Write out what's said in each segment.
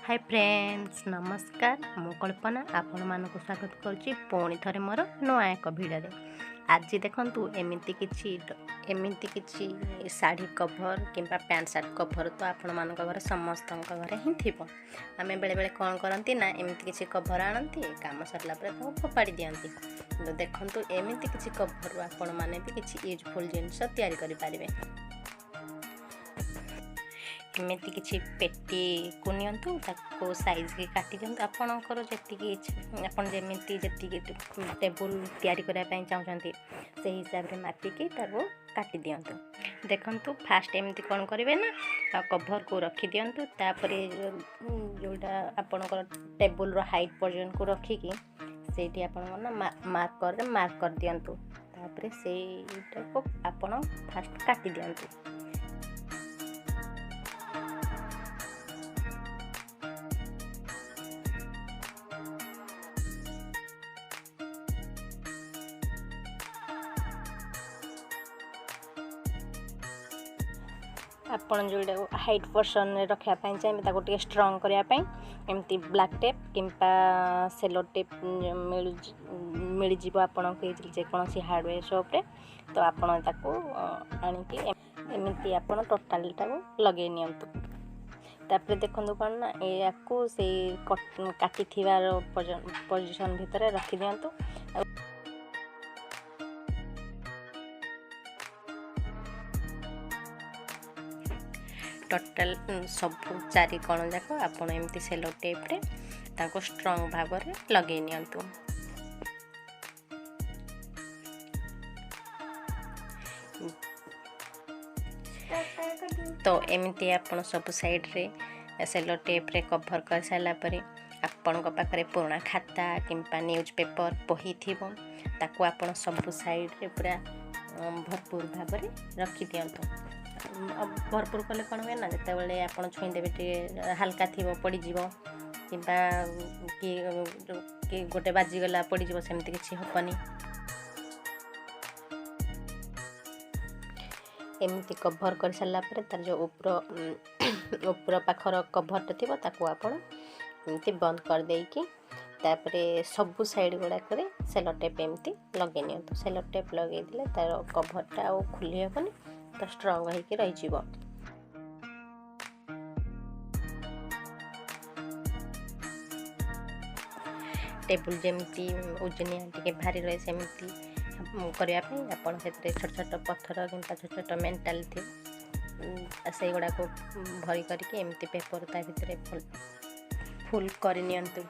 Hi friends नमस्कार मु कल्पना आपण मानक स्वागत करुच्ची पुणी थरे मोर नुआ एक भिडियो आज देखंतु एमिति किछि साड़ी कभर किंबा पैंट शर्ट कभर तो आपण मानक घर समस्त घरे ही थिबो। आमे बेले बेले कोन करंती ना एमिति किछि कभर आनंती काम सरला परे तो फोपाड़ी दियंती। तो देखंतु एमिति किछि कभर आपण माने भी किछि यूजफुल जिंस तयारी करि पारिबे। एमती किसी पेटी को नियंतु ताको साइज के काटी दियंतु आपणकर जेतिकी आपन जेमिति जेतिकी टेबल तयारी करिया पई चाहउछंती से हिसाब रे मापिकी ताको काटी दियंतु। देखंतु फास्ट एमती कोन करिवे ना कवर को रखी दियंतु तापरे जोटा आपणकर टेबल रो हाइट पर्यंत को रखिकी सेठी आपन ना मार्क कर दियंतु तापरे सेटा को आपन फास्ट काटी दियंतु। आपन जोड़ा हाइट पर्सन रखा चाहिए ताको टे स्ट्रॉन्ग करने एमती ब्लैक टेप किंबा सेलो टेप मिल जीव आपन के जेकोसी हार्डवेयर शॉप रे तो आपन ताको आनिकी एमती आपन टोटल टाको लगे नियंतु। तापर देखंतु कोन ना याकू से काटी थिवार पोजीशन भितर रखी दियंतु। टोटल सब चारि कोण जाक आपण एमती सेलो टेप रे ताको स्ट्रॉन्ग भाग रे लगे नियंतु। तो एमती आपण सब साइड रे सेलो टेप रे कवर कर साला परे आपण को पाखरे पुराना खाता किंबा न्यूज पेपर बही थिबो ताको आपण सब साइड रे पूरा भरपूर भाव रे रखी दियंतु। भरपूर कले कौन हुए ना जिते बड़े आप छुई देवे टे हल्का थी पड़ज कि गोटे बाजीगला पड़ज सेमती किसी हेनी। एमती कवर कर सारा तार जो ऊपर पाखर कभर थी आपड़ एमती बंद कर देकी तापरे सबु साइड गुड़ाक सेलो टेप एमती लगे नियंतु। सेलो टेप लगे दिले तार कभरटा आ खुली हेबनी तो स्ट्रॉन्ग होके रही जीवो। टेबल जमती ओजनिया टिके भारी रहे सेमती करिया पे आपण सेते छोट छोट पत्थर किंबा छोट छोट मेंटल थी से गुडा को भरी करके एमती पेपर ता भितरे फुल कर नियंतु।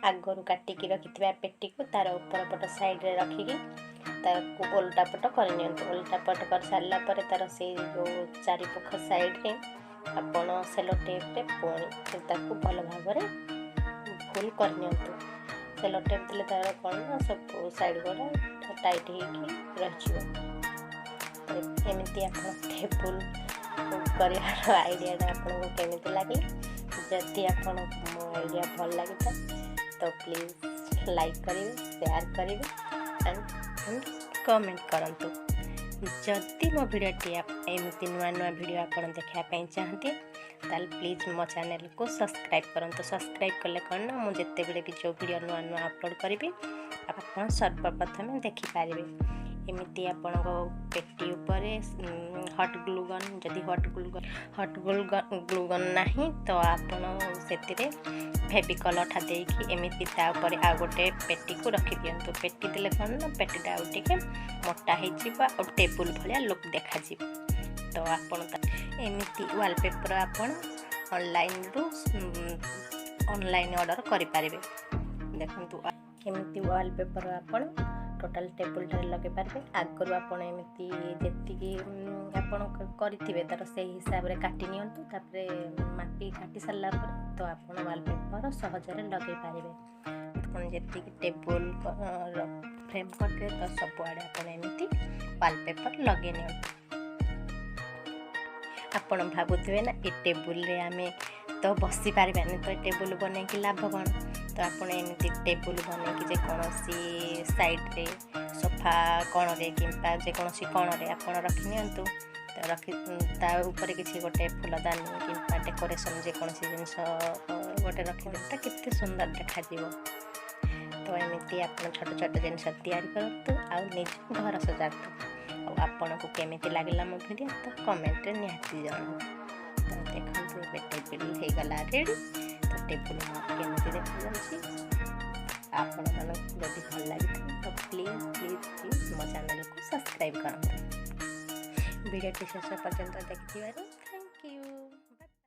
आगरू काटिकी रखिथिबा पेटी को तार ऊपर पट साइड रे रखिकी ताको उल्टा पट कर नियंतु। उल्टा पट कर सारला परे तार से जो चारि पख साइड रे आपण सेलो टेप रे पुणी ताको भल भाव रे फुल कर नियंतु। सेलो टेप दिले तार कोन ना सब साइड गोडा टाइट हेकी रहछियो। एमिति आपण टेबल करियार आईडिया आपण को केमिति लागे जति आपण आईडिया भल लागिता तो प्लीज लाइक करेंगे शेयर करेंगे एंड कमेंट करंतु। जदि मो भिडियोटी एमती नुआ नुआ भिडियो आपन देखापी चाहते ताल प्लीज मो चैनल को सब्सक्राइब करंतु। सब्सक्राइब कले कौन ना मुझे भी जो भिडियो नुआ नुआ अपलोड करी आप सर्वप्रथम देखिपारे। एमती आपण पेटी उपर हट ग्लूगन जदि हट ग्लूगन नहीं तो आपण से फेविकल अठा देकी एमती ता ऊपर आ गोटे पेटी को रखी दियंतु। पेटी दिले कौन ना पेटीटा आउ टिके मोटा हो टेबुल भलिया लुक देखा तो आपण एमती वॉलपेपर आपण ऑनलाइन ऑर्डर करि पारिबे। देखंतु एमती वॉलपेपर आपण टोटल टेबल टे लगे पारे। आगरू आपण एमती जेतिकी आपण करिथिबे तार से हिसाब रे काटी नियंतु तापरे मापी काटी सारला पर तो आपण वॉलपेपर सहज रे लगे पारिबे। आपण जेतिकी टेबल फ्रेम करके तो सब आड़े आपण एमती वॉलपेपर लगे नियंतु। आपण भाबुथिबे ना ए टेबल रे आमे तो बसी पारिबानी तो टेबल बने कि लाभ कौन तो आपण एमती टेबुल बनैकी जेकोसी साइड्रे सोफा कणे कि जेकोसी कणे आपण रखि नियंतु तो रखि ऊपर किसी गोटे फूलदानी कि डेकोरेशन जेकोसी जिनस गोटे रखिदेता केते सुंदर देखा तो एमती आप छोट छोट जिनस तैयारी करतु निज घर सजातु आपन को केमिति लागला मो वीडियो तो कमेंट रे निहाती जणाऊ। तो देखंतु ए टेबल हे गला रेडी। तो टेबल केमिति देखा जाउछि आपण मन जदि भल लागि तो प्लीज प्लीज प्लीज मो चैनल को सब्सक्राइब करंतु। वीडियो शेष पर्यंत देखिथिबारु